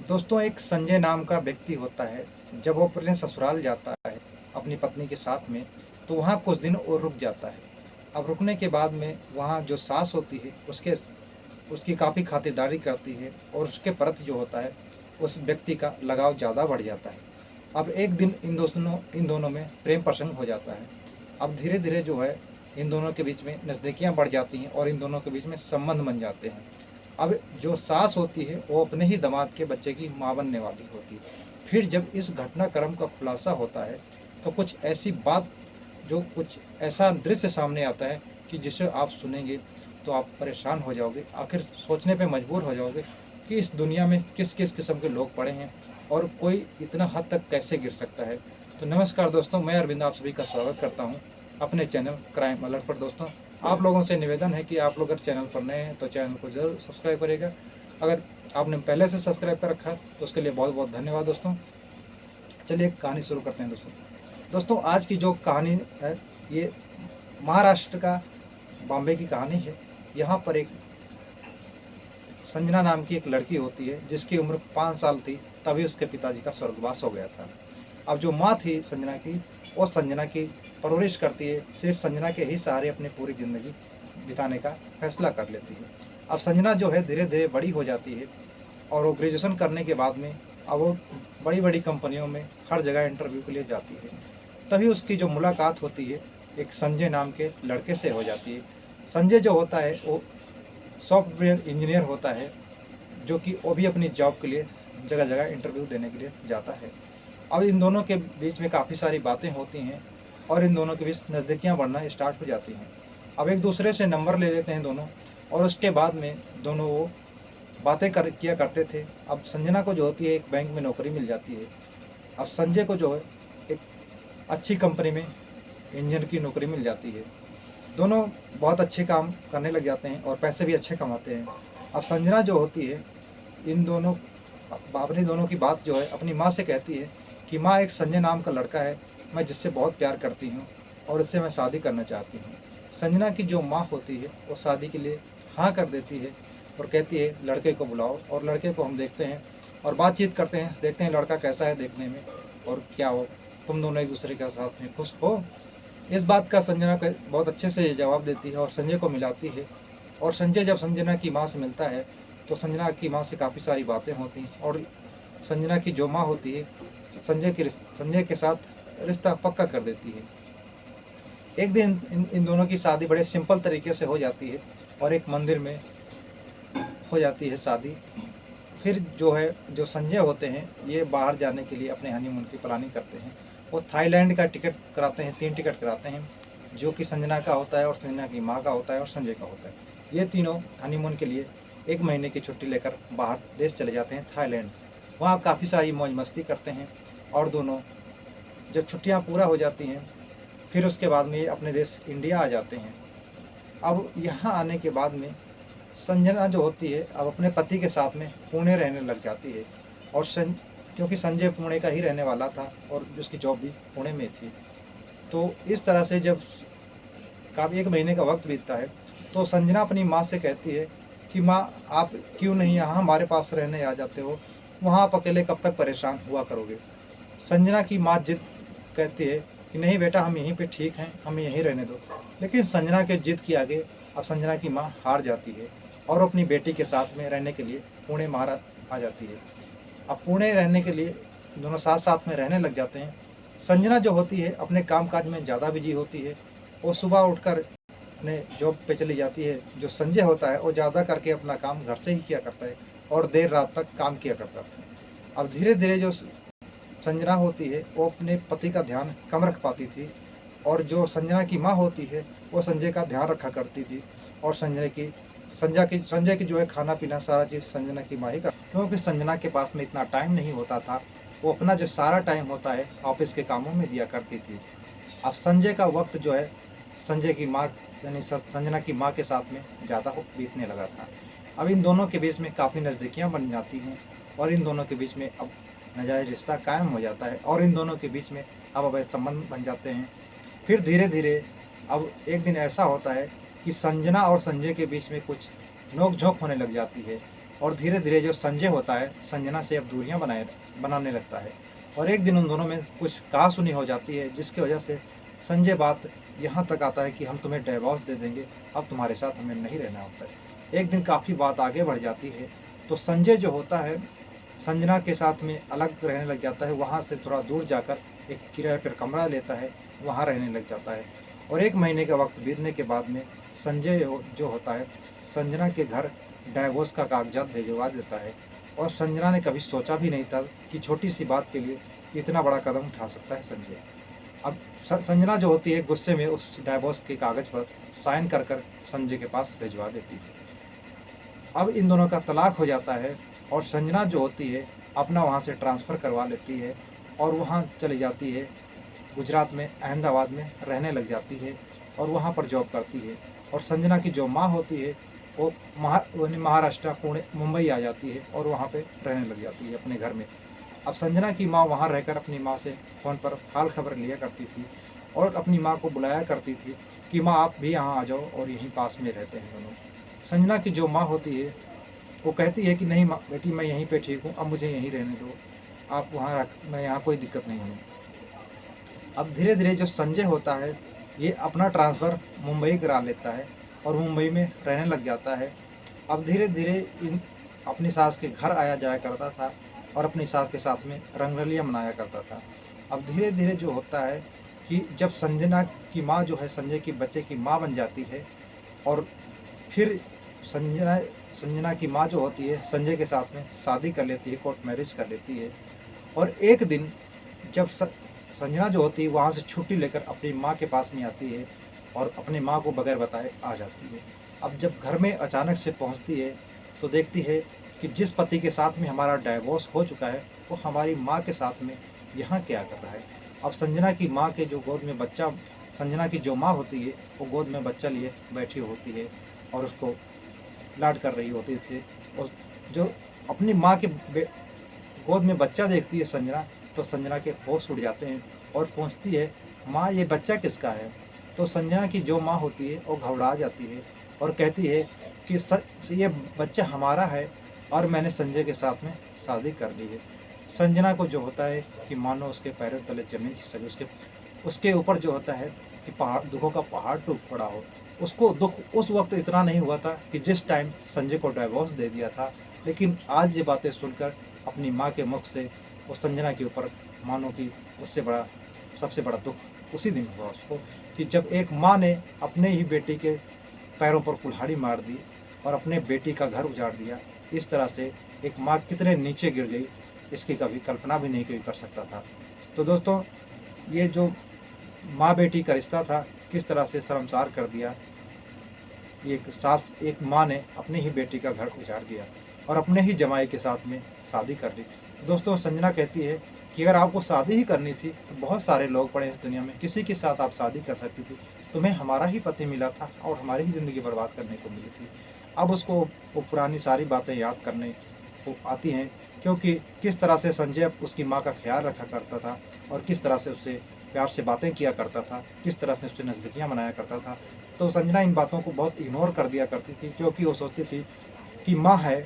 दोस्तों, एक संजय नाम का व्यक्ति होता है। जब वो अपने ससुराल जाता है अपनी पत्नी के साथ में, तो वहाँ कुछ दिन और रुक जाता है। अब रुकने के बाद में वहाँ जो सास होती है उसकी काफ़ी खातिरदारी करती है और उसके प्रति जो होता है उस व्यक्ति का लगाव ज़्यादा बढ़ जाता है। अब एक दिन इन दोनों में प्रेम प्रसंग हो जाता है। अब धीरे धीरे जो है इन दोनों के बीच में नज़दीकियाँ बढ़ जाती हैं और इन दोनों के बीच में संबंध बन जाते हैं। अब जो सास होती है वो अपने ही दामाद के बच्चे की माँ बनने वाली होती है। फिर जब इस घटनाक्रम का खुलासा होता है तो कुछ ऐसी बात, जो कुछ ऐसा दृश्य सामने आता है कि जिसे आप सुनेंगे तो आप परेशान हो जाओगे। आखिर सोचने पे मजबूर हो जाओगे कि इस दुनिया में किस किस किस्म के लोग पड़े हैं और कोई इतना हद तक कैसे गिर सकता है। तो नमस्कार दोस्तों, मैं अरविंद आप सभी का स्वागत करता हूं अपने चैनल क्राइम अलर्ट पर। दोस्तों, आप लोगों से निवेदन है कि आप लोग अगर चैनल पर नए हैं तो चैनल को ज़रूर सब्सक्राइब करिएगा। अगर आपने पहले से सब्सक्राइब कर रखा है तो उसके लिए बहुत बहुत धन्यवाद। दोस्तों, चलिए एक कहानी शुरू करते हैं। दोस्तों, आज की जो कहानी है ये महाराष्ट्र का बॉम्बे की कहानी है। यहाँ पर एक संजना नाम की एक लड़की होती है जिसकी उम्र 5 साल थी, तभी उसके पिताजी का स्वर्गवास हो गया था। अब जो माँ थी संजना की, वो संजना की परवरिश करती है, सिर्फ संजना के ही सहारे अपनी पूरी ज़िंदगी बिताने का फैसला कर लेती है। अब संजना जो है धीरे धीरे बड़ी हो जाती है और वो ग्रेजुएशन करने के बाद में अब वो बड़ी बड़ी कंपनियों में हर जगह इंटरव्यू के लिए जाती है। तभी उसकी जो मुलाकात होती है एक संजय नाम के लड़के से हो जाती है। संजय जो होता है वो सॉफ्टवेयर इंजीनियर होता है, जो कि वो भी अपनी जॉब के लिए जगह जगह इंटरव्यू देने के लिए जाता है। अब इन दोनों के बीच में काफ़ी सारी बातें होती हैं और इन दोनों के बीच नज़दीकियाँ बढ़ना स्टार्ट हो जाती हैं। अब एक दूसरे से नंबर ले लेते हैं दोनों, और उसके बाद में दोनों वो बातें किया करते थे। अब संजना को जो होती है एक बैंक में नौकरी मिल जाती है। अब संजय को जो है एक अच्छी कंपनी में इंजीनियर की नौकरी मिल जाती है। दोनों बहुत अच्छे काम करने लग जाते हैं और पैसे भी अच्छे कमाते हैं। अब संजना जो होती है इन दोनों अपनी दोनों की बात जो है अपनी माँ से कहती है कि माँ, एक संजय नाम का लड़का है, मैं जिससे बहुत प्यार करती हूँ और उससे मैं शादी करना चाहती हूँ। संजना की जो माँ होती है वो शादी के लिए हाँ कर देती है और कहती है लड़के को बुलाओ और लड़के को हम देखते हैं और बातचीत करते हैं, देखते हैं लड़का कैसा है देखने में और क्या हो, तुम दोनों एक दूसरे के साथ में खुश हो। इस बात का संजना का बहुत अच्छे से जवाब देती है और संजय को मिलाती है। और संजय जब संजना की माँ से मिलता है तो संजना की माँ से काफ़ी सारी बातें होती हैं और संजना की जो माँ होती है संजय के साथ रिश्ता पक्का कर देती है। एक दिन इन दोनों की शादी बड़े सिंपल तरीके से हो जाती है और एक मंदिर में हो जाती है शादी। फिर जो है जो संजय होते हैं ये बाहर जाने के लिए अपने हनीमून की प्लानिंग करते हैं। वो थाईलैंड का टिकट कराते हैं, 3 टिकट कराते हैं, जो कि संजना का होता है और संजना की माँ का होता है और संजय का होता है। ये तीनों हनीमून के लिए 1 महीने की छुट्टी लेकर बाहर देश चले जाते हैं थाईलैंड। वहाँ काफ़ी सारी मौज मस्ती करते हैं और दोनों जब छुट्टियाँ पूरा हो जाती हैं फिर उसके बाद में ये अपने देश इंडिया आ जाते हैं। अब यहाँ आने के बाद में संजना जो होती है अब अपने पति के साथ में पुणे रहने लग जाती है और क्योंकि संजय पुणे का ही रहने वाला था और उसकी जॉब भी पुणे में थी। तो इस तरह से जब काफ़ी 1 महीने का वक्त बीतता है तो संजना अपनी माँ से कहती है कि माँ, आप क्यों नहीं यहाँ हमारे पास रहने आ जाते हो, वहाँ आप अकेले कब तक परेशान हुआ करोगे। संजना की माँ जिद कहती है कि नहीं बेटा, हम यहीं पे ठीक हैं, हमें यहीं रहने दो। लेकिन संजना के जिद के आगे अब संजना की माँ हार जाती है और अपनी बेटी के साथ में रहने के लिए पुणे महाराष्ट्र आ जाती है। अब पुणे रहने के लिए दोनों साथ साथ में रहने लग जाते हैं। संजना जो होती है अपने कामकाज में ज़्यादा बिजी होती है। वो सुबह उठकर अपने जॉब पे चली जाती है। जो संजय होता है वो ज़्यादा करके अपना काम घर से ही किया करता है और देर रात तक काम किया करता है। अब धीरे धीरे जो संजना होती है वो अपने पति का ध्यान कम रख पाती थी और जो संजना की माँ होती है वो संजय का ध्यान रखा करती थी और संजय की जो है खाना पीना सारा चीज़ संजना की माँ ही कर, क्योंकि संजना के पास में इतना टाइम नहीं होता था। वो अपना जो सारा टाइम होता है ऑफिस के कामों में दिया करती थी। अब संजय का वक्त जो है संजय की माँ यानी संजना की माँ के साथ में ज़्यादा बीतने लगा था। अब इन दोनों के बीच में काफ़ी नज़दीकियाँ बन जाती हैं और इन दोनों के बीच में अब नाजायज़ रिश्ता कायम हो जाता है और इन दोनों के बीच में अब अवैध संबंध बन जाते हैं। फिर धीरे धीरे अब एक दिन ऐसा होता है कि संजना और संजय के बीच में कुछ नोक झोंक होने लग जाती है। और धीरे धीरे जो संजय होता है संजना से अब दूरियां बनाने लगता है। और एक दिन उन दोनों में कुछ कहासुनी हो जाती है, जिसकी वजह से संजय बात यहाँ तक आता है कि हम तुम्हें डिवोर्स दे देंगे, अब तुम्हारे साथ हमें नहीं रहना होता है। एक दिन काफ़ी बात आगे बढ़ जाती है, तो संजय जो होता है संजना के साथ में अलग रहने लग जाता है। वहाँ से थोड़ा दूर जाकर एक किराए पर कमरा लेता है, वहाँ रहने लग जाता है। और 1 महीने का वक्त बीतने के बाद में संजय जो होता है संजना के घर डाइवोर्स का कागजात भिजवा देता है। और संजना ने कभी सोचा भी नहीं था कि छोटी सी बात के लिए इतना बड़ा कदम उठा सकता है संजय। अब संजना जो होती है गुस्से में उस डाइवोर्स के कागज़ पर साइन कर संजय के पास भिजवा देती है। अब इन दोनों का तलाक हो जाता है और संजना जो होती है अपना वहाँ से ट्रांसफ़र करवा लेती है और वहाँ चली जाती है गुजरात में अहमदाबाद में रहने लग जाती है और वहाँ पर जॉब करती है। और संजना की जो माँ होती है वो महाराष्ट्र पुणे मुंबई आ जाती है और वहाँ पे रहने लग जाती है अपने घर में। अब संजना की माँ वहाँ रहकर अपनी माँ से फ़ोन पर हाल खबर लिया करती थी और अपनी माँ को बुलाया करती थी कि माँ आप भी यहाँ आ जाओ और यहीं पास में रहते हैं दोनों। संजना की जो माँ होती है वो कहती है कि नहीं माँ बेटी मैं यहीं पे ठीक हूँ, अब मुझे यहीं रहने दो, आप वहाँ रख, मैं यहाँ कोई दिक्कत नहीं हूँ। अब धीरे धीरे जो संजय होता है ये अपना ट्रांसफ़र मुंबई करा लेता है और मुंबई में रहने लग जाता है। अब धीरे धीरे इन अपनी सास के घर आया जाया करता था और अपनी सास के साथ में रंगरलियाँ मनाया करता था। अब धीरे धीरे जो होता है कि जब संजना की माँ जो है संजय की बच्चे की माँ बन जाती है और फिर संजना की माँ जो होती है संजय के साथ में शादी कर लेती है, कोर्ट मैरिज कर लेती है। और एक दिन जब संजना जो होती है वहाँ से छुट्टी लेकर अपनी माँ के पास में आती है और अपनी माँ को बगैर बताए आ जाती है। अब जब घर में अचानक से पहुँचती है तो देखती है कि जिस पति के साथ में हमारा डाइवोर्स हो चुका है वो हमारी माँ के साथ में यहाँ क्या कर रहा है। अब संजना की माँ के जो गोद में बच्चा, संजना की जो माँ होती है वो गोद में बच्चा लिए बैठी होती है और उसको लाड कर रही होती थी। और जो अपनी माँ के गोद में बच्चा देखती है संजना, तो संजना के होश उड़ जाते हैं और पूछती है माँ ये बच्चा किसका है। तो संजना की जो माँ होती है वो घबरा जाती है और कहती है कि ये बच्चा हमारा है और मैंने संजय के साथ में शादी कर ली है। संजना को जो होता है कि मानो उसके पैरों तले ज़मीन खिसक, उसके ऊपर जो होता है कि पहाड़, दुखों का पहाड़ टूट पड़ा हो। उसको दुख उस वक्त इतना नहीं हुआ था कि जिस टाइम संजय को डाइवोर्स दे दिया था, लेकिन आज ये बातें सुनकर अपनी माँ के मुख से वो संजना के ऊपर मानो कि उससे बड़ा सबसे बड़ा दुख उसी दिन हुआ उसको, कि जब एक माँ ने अपने ही बेटी के पैरों पर कुल्हाड़ी मार दी और अपने बेटी का घर उजाड़ दिया। इस तरह से एक माँ कितने नीचे गिर गई इसकी कभी कल्पना भी नहीं कोई कर सकता था। तो दोस्तों ये जो माँ बेटी का रिश्ता था किस तरह से शर्मसार कर दिया। एक माँ ने अपनी ही बेटी का घर उजाड़ दिया और अपने ही जमाई के साथ में शादी कर ली। दोस्तों संजना कहती है कि अगर आपको शादी ही करनी थी तो बहुत सारे लोग पड़े इस दुनिया में, किसी के साथ आप शादी कर सकती थी। तुम्हें हमारा ही पति मिला था और हमारी ही ज़िंदगी बर्बाद करने को मिली थी। अब उसको वो पुरानी सारी बातें याद करने को आती हैं, क्योंकि किस तरह से संजय उसकी माँ का ख्याल रखा करता था और किस तरह से उससे प्यार से बातें किया करता था, किस तरह से उससे नज़दीकियाँ बनाया करता था। तो संजना इन बातों को बहुत इग्नोर कर दिया करती थी, क्योंकि वो सोचती थी कि माँ है,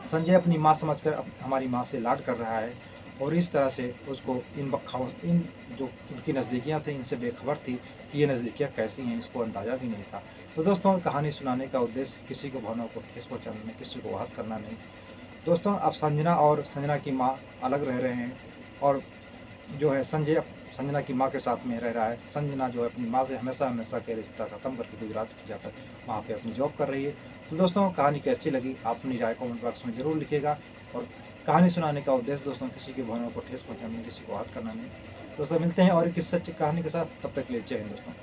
संजय अपनी माँ समझकर हमारी माँ से लाड कर रहा है। और इस तरह से उसको इन जो उनकी नज़दीकियाँ थी इनसे बेखबर थी कि ये नज़दीकियाँ कैसी हैं, इसको अंदाज़ा भी नहीं था। तो दोस्तों कहानी सुनाने का उद्देश्य किसी को भावनाओं को ठेस पहुँचाना नहीं, किसी को आहत करना नहीं। दोस्तों अब संजना और संजना की माँ अलग रह रहे हैं और जो है संजय संजना की माँ के साथ में रह रहा है। संजना जो है अपनी माँ से हमेशा के रिश्ता ख़त्म करके गुजरात जाकर वहाँ पे अपनी जॉब कर रही है। तो दोस्तों कहानी कैसी लगी आप अपनी राय कमेंट बॉक्स में ज़रूर लिखिएगा। और कहानी सुनाने का उद्देश्य दोस्तों किसी की भावनाओं को ठेस पहुँचाने, किसी को आहत करना नहीं। दोस्तों मिलते हैं और किस सच्ची कहानी के साथ, तब तक के लिए जय हिंद दोस्तों।